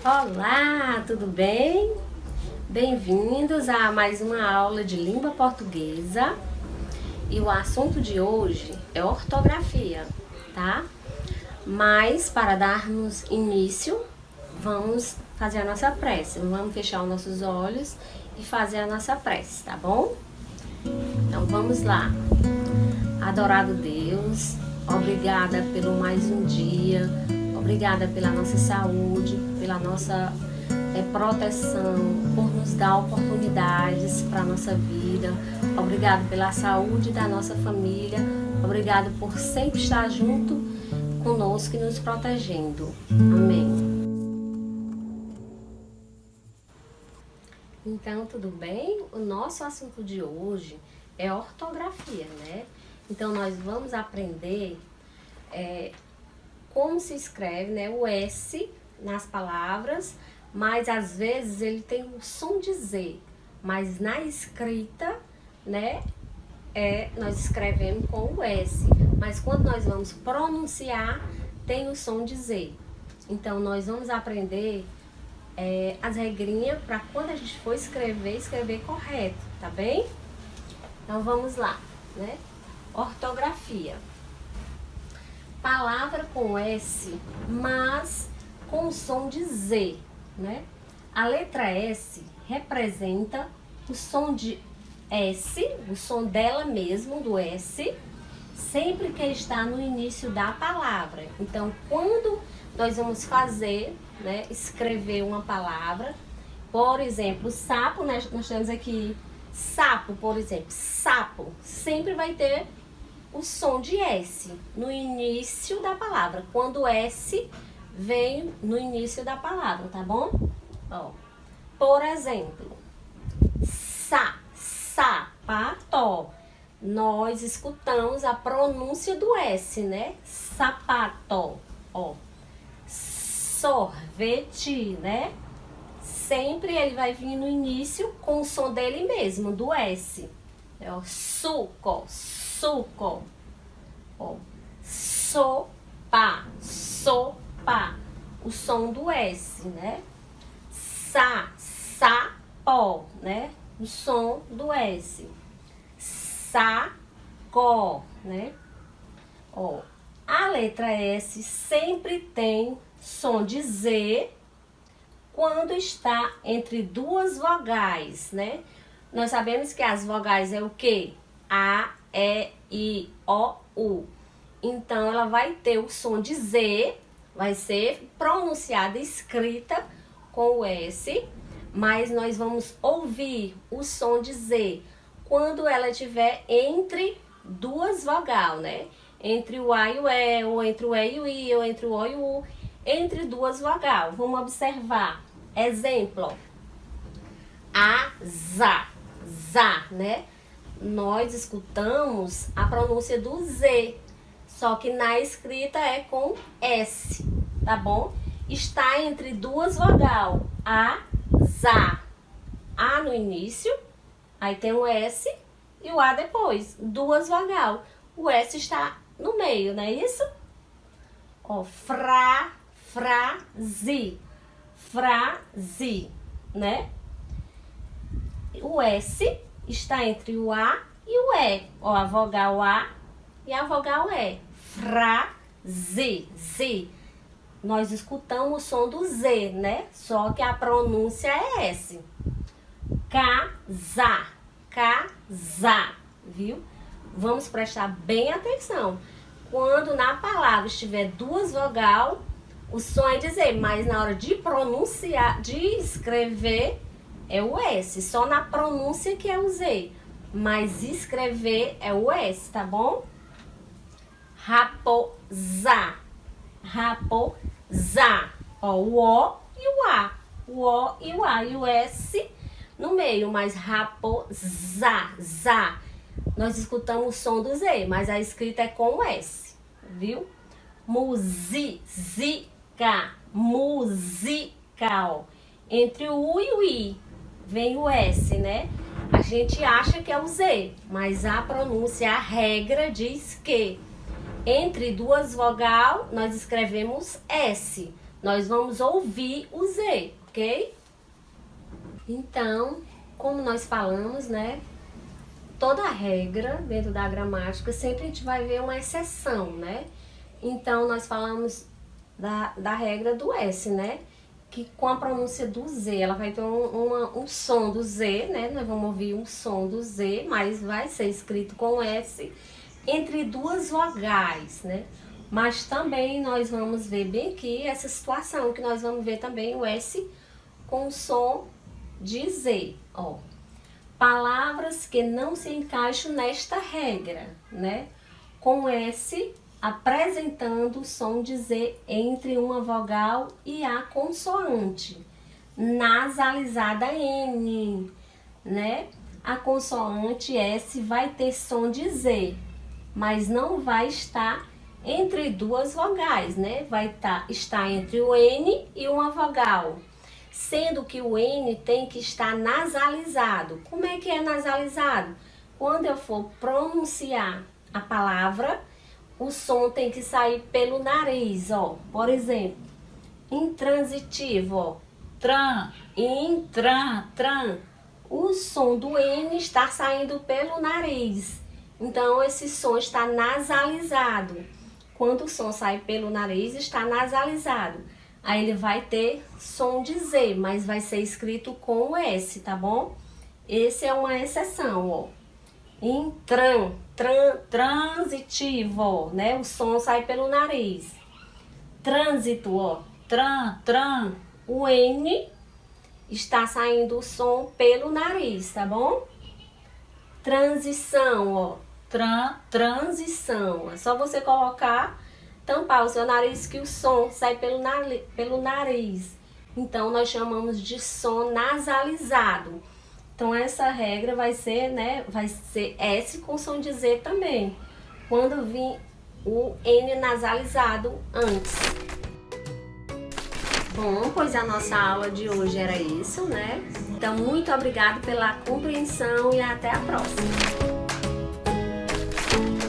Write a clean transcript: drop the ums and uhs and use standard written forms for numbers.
Olá, tudo bem? Bem-vindos a mais uma aula de língua portuguesa. E o assunto de hoje é ortografia, tá? Mas para darmos início, vamos fazer a nossa prece. Vamos fechar os nossos olhos e fazer a nossa prece, tá bom? Então vamos lá. Adorado Deus, obrigada pelo mais um dia. Obrigada pela nossa saúde, pela nossa proteção, por nos dar oportunidades para a nossa vida. Obrigada pela saúde da nossa família. Obrigada por sempre estar junto conosco e nos protegendo. Amém. Então, tudo bem? O nosso assunto de hoje é ortografia, né? Então, nós vamos aprender como se escreve, né, o S nas palavras, mas às vezes ele tem o som de Z, mas na escrita, né, nós escrevemos com o S, mas quando nós vamos pronunciar, tem o som de Z. Então, nós vamos aprender as regrinhas para quando a gente for escrever correto, tá bem? Então, vamos lá, né? Ortografia. Palavra com S, mas com som de Z, né? A letra S representa o som de S, o som dela mesmo, do S, sempre que está no início da palavra. Então, quando nós vamos fazer, né, escrever uma palavra, por exemplo, sapo, né? Nós temos aqui sapo, por exemplo, sapo, sempre vai ter o som de S no início da palavra, quando o S vem no início da palavra, tá bom? Ó, por exemplo, sapato, nós escutamos a pronúncia do S, né? Sapato, ó. Sorvete, né? Sempre ele vai vir no início com o som dele mesmo, do S. Ó, suco, ó, sopa, o som do S, né? Sapo, né? O som do S. Saco, né? Ó, a letra S sempre tem som de Z quando está entre duas vogais, né? Nós sabemos que as vogais é o quê? A, E, I, O, U. Então, ela vai ter o som de Z, vai ser pronunciada, escrita com o S, mas nós vamos ouvir o som de Z quando ela estiver entre duas vogais, né? Entre o A e o E, ou entre o E e o I, ou entre o O e o U, entre duas vogais. Vamos observar. Exemplo. Za, né? Nós escutamos a pronúncia do Z, só que na escrita é com S, tá bom? Está entre duas vogais, za, A no início, aí tem o S e o A depois, duas vogais, o S está no meio, não é isso? Ó, frase, né? O S está entre o A e o E. Ó, a vogal A e a vogal E. Frase, Z. Nós escutamos o som do Z, né? Só que a pronúncia é S. Casar, viu? Vamos prestar bem atenção. Quando na palavra estiver duas vogais, o som é de Z, mas na hora de pronunciar, de escrever, é o S, só na pronúncia que é o Z, mas escrever é o S, tá bom? Raposa, ó, o O e o A, e o S no meio, mas raposa, nós escutamos o som do Z, mas a escrita é com o S, viu? Música, ó, entre o U e o I vem o S, né? A gente acha que é o Z, mas a pronúncia, a regra diz que entre duas vogais nós escrevemos S. nós vamos ouvir o Z, ok? Então, como nós falamos, né? Toda regra dentro da gramática, sempre a gente vai ver uma exceção, né? Então, nós falamos da regra do S, né? Que com a pronúncia do Z, ela vai ter um som do Z, né? Nós vamos ouvir um som do Z, mas vai ser escrito com S entre duas vogais, né? Mas também nós vamos ver bem aqui essa situação, que nós vamos ver também o S com o som de Z, ó. Palavras que não se encaixam nesta regra, né? Com S apresentando o som de Z entre uma vogal e a consoante nasalizada N, né? A consoante S vai ter som de Z, mas não vai estar entre duas vogais, né? Vai estar entre o N e uma vogal, sendo que o N tem que estar nasalizado. Como é que é nasalizado? Quando eu for pronunciar a palavra, o som tem que sair pelo nariz, ó. Por exemplo, intransitivo, ó. Tran, intran, tran. O som do N está saindo pelo nariz. Então, esse som está nasalizado. Quando o som sai pelo nariz, está nasalizado. Aí ele vai ter som de Z, mas vai ser escrito com o S, tá bom? Esse é uma exceção, ó. Intran, transitivo, ó, né? O som sai pelo nariz. Trânsito, ó. Tran. O N está saindo o som pelo nariz, tá bom? Transição, ó. Transição. É só você colocar, tampar o seu nariz que o som sai pelo nariz. Então, nós chamamos de som nasalizado. Então, essa regra vai ser, né? Vai ser S com som de Z também. Quando vir o N nasalizado antes. Bom, pois a nossa aula de hoje era isso, né? Então, muito obrigado pela compreensão e até a próxima.